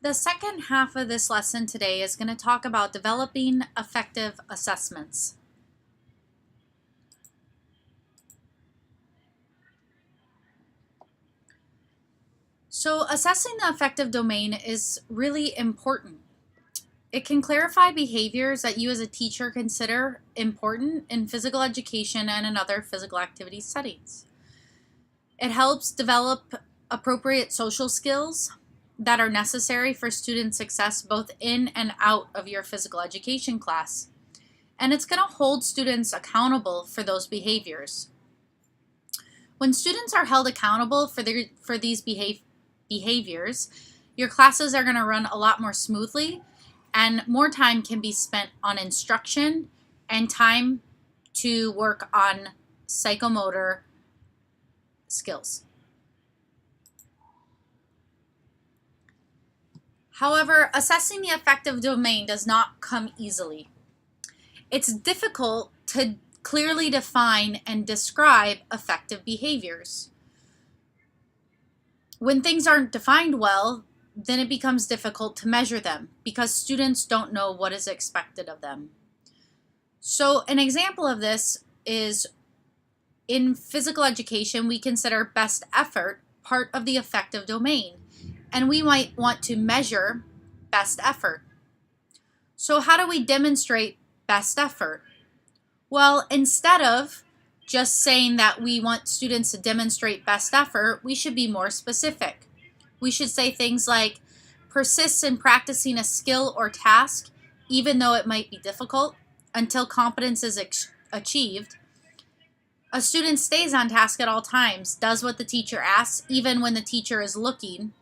The second half of this lesson today is going to talk about developing affective assessments. So assessing the affective domain is really important. It can clarify behaviors that you as a teacher consider important in physical education and in other physical activity settings. It helps develop appropriate social skills that are necessary for student success both in and out of your physical education class. And it's going to hold students accountable for those behaviors. When students are held accountable for these behaviors, your classes are going to run a lot more smoothly, and more time can be spent on instruction and time to work on psychomotor skills. However, assessing the affective domain does not come easily. It's difficult to clearly define and describe affective behaviors. When things aren't defined well, then it becomes difficult to measure them because students don't know what is expected of them. So an example of this is in physical education, we consider best effort part of the affective domain, and we might want to measure best effort. So how do we demonstrate best effort? Well, instead of just saying that we want students to demonstrate best effort, we should be more specific. We should say things like persists in practicing a skill or task, even though it might be difficult, until competence is achieved. A student stays on task at all times, does what the teacher asks, even when the teacher is looking,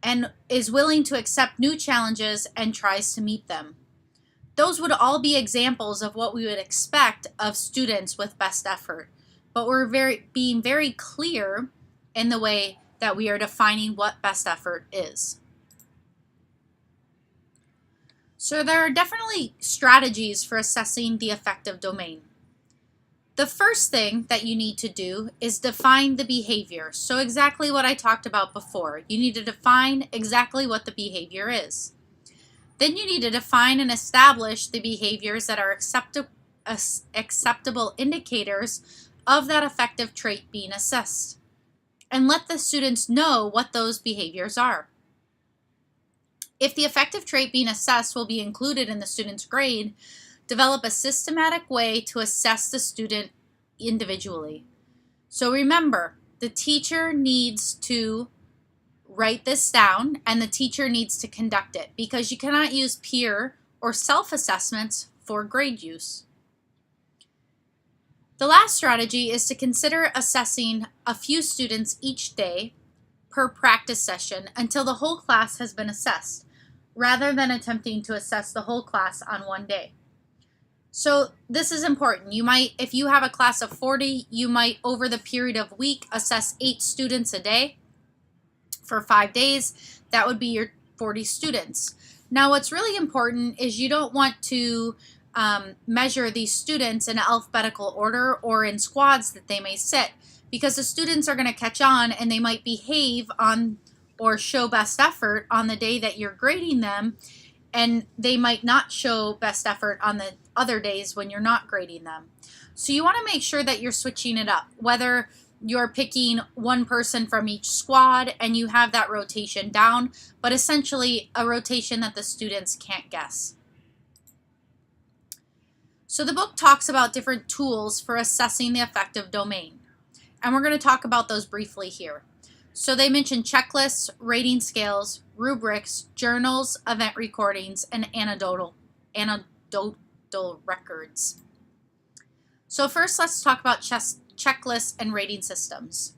and is willing to accept new challenges and tries to meet them. Those would all be examples of what we would expect of students with best effort, but we're being very clear in the way that we are defining what best effort is. So there are definitely strategies for assessing the affective domain. The first thing that you need to do is define the behavior. So exactly what I talked about before. You need to define exactly what the behavior is. Then you need to define and establish the behaviors that are acceptable indicators of that affective trait being assessed, and let the students know what those behaviors are. If the affective trait being assessed will be included in the student's grade, develop a systematic way to assess the student individually. So remember, the teacher needs to write this down and the teacher needs to conduct it, because you cannot use peer or self-assessments for grade use. The last strategy is to consider assessing a few students each day per practice session until the whole class has been assessed, rather than attempting to assess the whole class on one day. So this is important. You might, if you have a class of 40, you might over the period of a week assess 8 students a day for 5 days. That would be your 40 students. Now what's really important is you don't want to measure these students in alphabetical order or in squads that they may sit, because the students are going to catch on and they might behave on or show best effort on the day that you're grading them, and they might not show best effort on the other days when you're not grading them. So you want to make sure that you're switching it up, whether you're picking one person from each squad and you have that rotation down, but essentially a rotation that the students can't guess. So the book talks about different tools for assessing the affective domain, and we're going to talk about those briefly here. So they mention checklists, rating scales, rubrics, journals, event recordings, and anecdotal records. So first, let's talk about checklists and rating systems.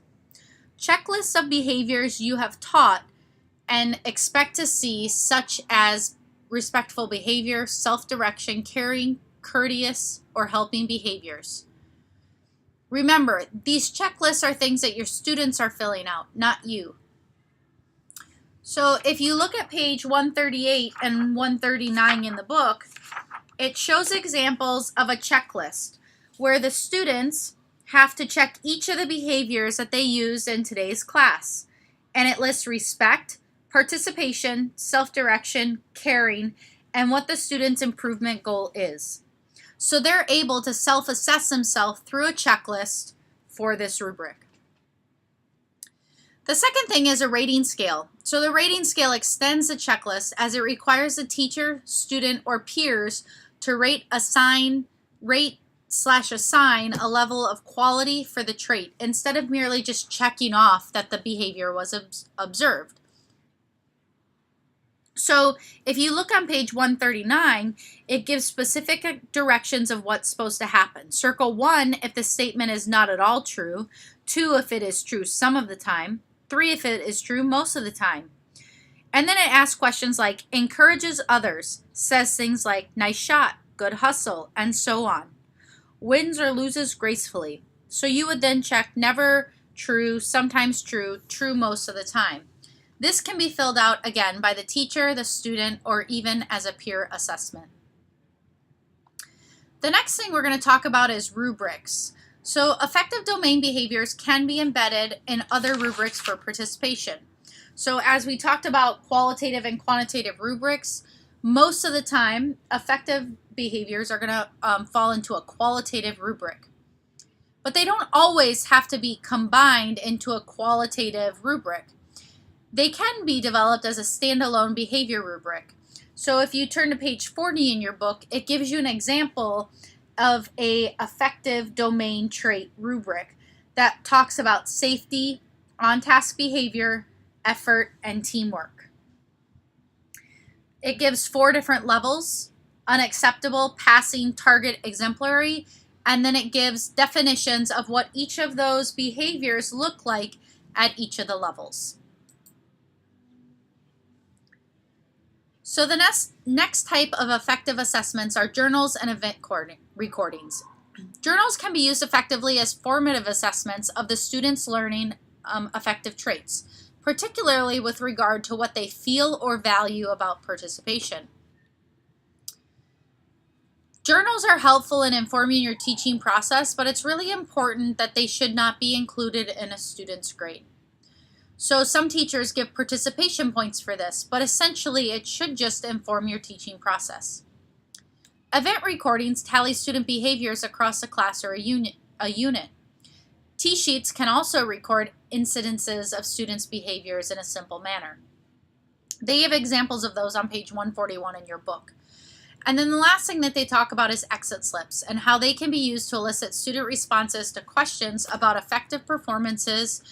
Checklists of behaviors you have taught and expect to see, such as respectful behavior, self-direction, caring, courteous, or helping behaviors. Remember, these checklists are things that your students are filling out, not you. So if you look at page 138 and 139 in the book, it shows examples of a checklist where the students have to check each of the behaviors that they used in today's class. And it lists respect, participation, self-direction, caring, and what the student's improvement goal is. So they're able to self-assess themselves through a checklist for this rubric. The second thing is a rating scale. So the rating scale extends the checklist as it requires the teacher, student, or peers to rate/assign a level of quality for the trait instead of merely just checking off that the behavior was observed. So if you look on page 139, it gives specific directions of what's supposed to happen. Circle 1 if the statement is not at all true, 2 if it is true some of the time, 3 if it is true most of the time. And then it asks questions like encourages others, says things like nice shot, good hustle, and so on. Wins or loses gracefully. So you would then check never true, sometimes true, true most of the time. This can be filled out again by the teacher, the student, or even as a peer assessment. The next thing we're going to talk about is rubrics. So affective domain behaviors can be embedded in other rubrics for participation. So as we talked about qualitative and quantitative rubrics, most of the time affective behaviors are going to fall into a qualitative rubric. But they don't always have to be combined into a qualitative rubric. They can be developed as a standalone behavior rubric. So if you turn to page 40 in your book, it gives you an example of a affective domain trait rubric that talks about safety, on-task behavior, effort, and teamwork. It gives 4 different levels: unacceptable, passing, target, exemplary, and then it gives definitions of what each of those behaviors look like at each of the levels. So the next type of affective assessments are journals and event recordings. Journals can be used effectively as formative assessments of the student's learning affective traits, particularly with regard to what they feel or value about participation. Journals are helpful in informing your teaching process, but it's really important that they should not be included in a student's grade. So some teachers give participation points for this, but essentially it should just inform your teaching process. Event recordings tally student behaviors across a class or a unit. T-sheets can also record incidences of students' behaviors in a simple manner. They give examples of those on page 141 in your book. And then the last thing that they talk about is exit slips and how they can be used to elicit student responses to questions about effective performances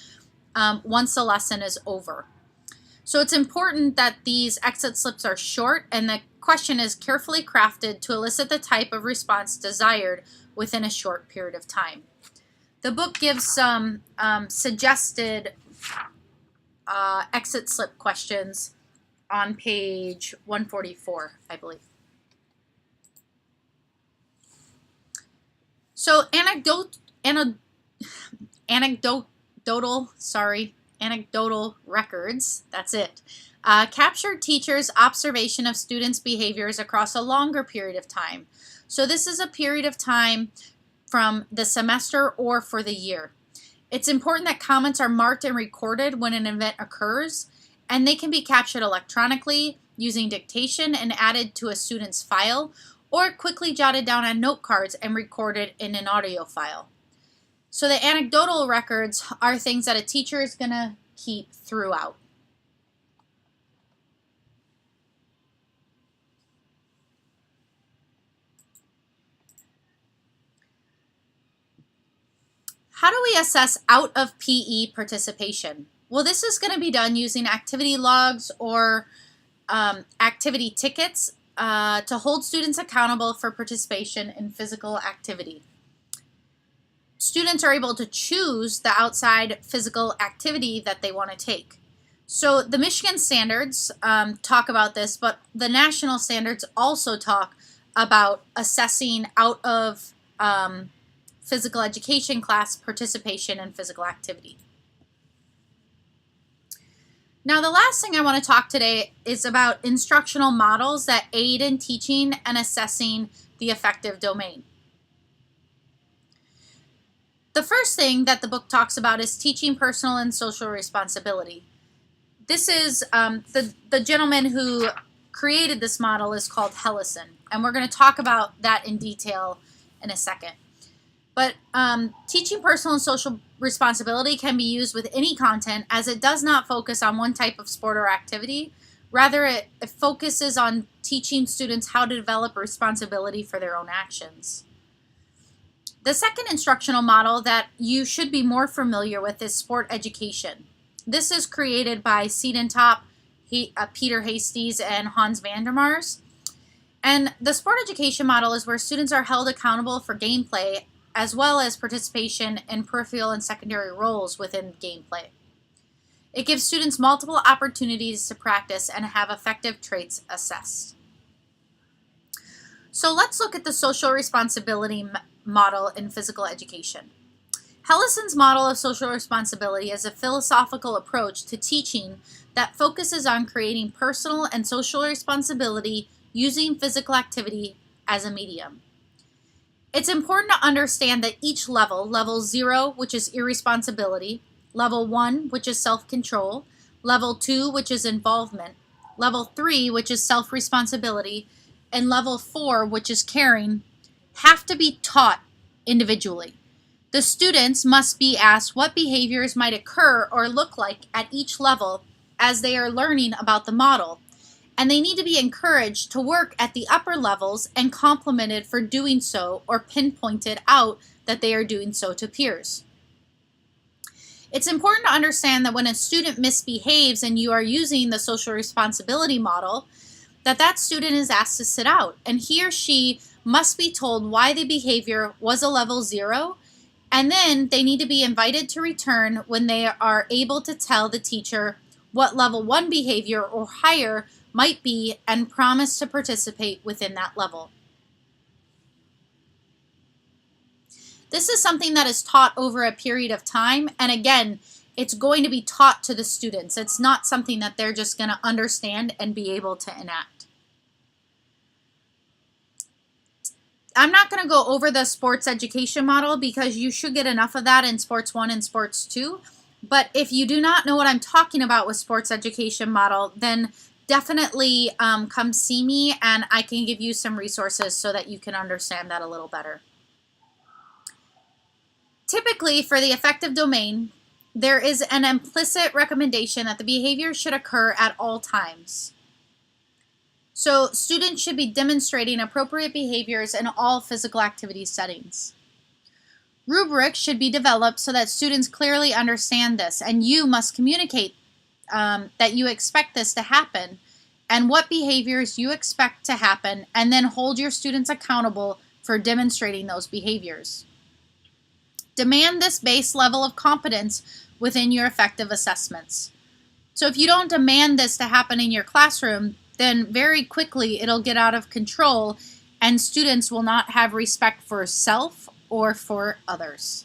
once the lesson is over. So it's important that these exit slips are short and the question is carefully crafted to elicit the type of response desired within a short period of time. The book gives some suggested exit slip questions on page 144, I believe. So anecdotal records, that's it, captured teachers' observation of students' behaviors across a longer period of time. So this is a period of time from the semester or for the year. It's important that comments are marked and recorded when an event occurs, and they can be captured electronically using dictation and added to a student's file, or quickly jotted down on note cards and recorded in an audio file. So the anecdotal records are things that a teacher is going to keep throughout. How do we assess out of PE participation? Well, this is going to be done using activity logs or activity tickets to hold students accountable for participation in physical activity. Students are able to choose the outside physical activity that they want to take. So the Michigan standards talk about this, but the national standards also talk about assessing out of physical education class participation in physical activity. Now the last thing I want to talk today is about instructional models that aid in teaching and assessing the affective domain. The first thing that the book talks about is teaching personal and social responsibility. This is the gentleman who created this model is called Hellison, and we're going to talk about that in detail in a second. But teaching personal and social responsibility can be used with any content, as it does not focus on one type of sport or activity. Rather, it focuses on teaching students how to develop responsibility for their own actions. The second instructional model that you should be more familiar with is sport education. This is created by Siedentop, Peter Hastings, and Hans van der Mars. And the sport education model is where students are held accountable for gameplay as well as participation in peripheral and secondary roles within gameplay. It gives students multiple opportunities to practice and have affective traits assessed. So let's look at the social responsibility model in physical education. Hellison's model of social responsibility is a philosophical approach to teaching that focuses on creating personal and social responsibility using physical activity as a medium. It's important to understand that each level 0, which is irresponsibility, level 1, which is self-control, level 2, which is involvement, level 3, which is self-responsibility, and level 4, which is caring, have to be taught individually. The students must be asked what behaviors might occur or look like at each level as they are learning about the model, and they need to be encouraged to work at the upper levels and complimented for doing so or pinpointed out that they are doing so to peers. It's important to understand that when a student misbehaves and you are using the social responsibility model, that student is asked to sit out, and he or she must be told why the behavior was a level 0, and then they need to be invited to return when they are able to tell the teacher what level 1 behavior or higher might be and promise to participate within that level. This is something that is taught over a period of time, and again, it's going to be taught to the students. It's not something that they're just going to understand and be able to enact. I'm not going to go over the sports education model because you should get enough of that in Sports 1 and Sports 2. But if you do not know what I'm talking about with sports education model, then definitely come see me and I can give you some resources so that you can understand that a little better. Typically, for the affective domain, there is an implicit recommendation that the behavior should occur at all times. So students should be demonstrating appropriate behaviors in all physical activity settings. Rubrics should be developed so that students clearly understand this, and you must communicate that you expect this to happen and what behaviors you expect to happen, and then hold your students accountable for demonstrating those behaviors. Demand this base level of competence within your affective assessments. So if you don't demand this to happen in your classroom, then very quickly it'll get out of control and students will not have respect for self or for others.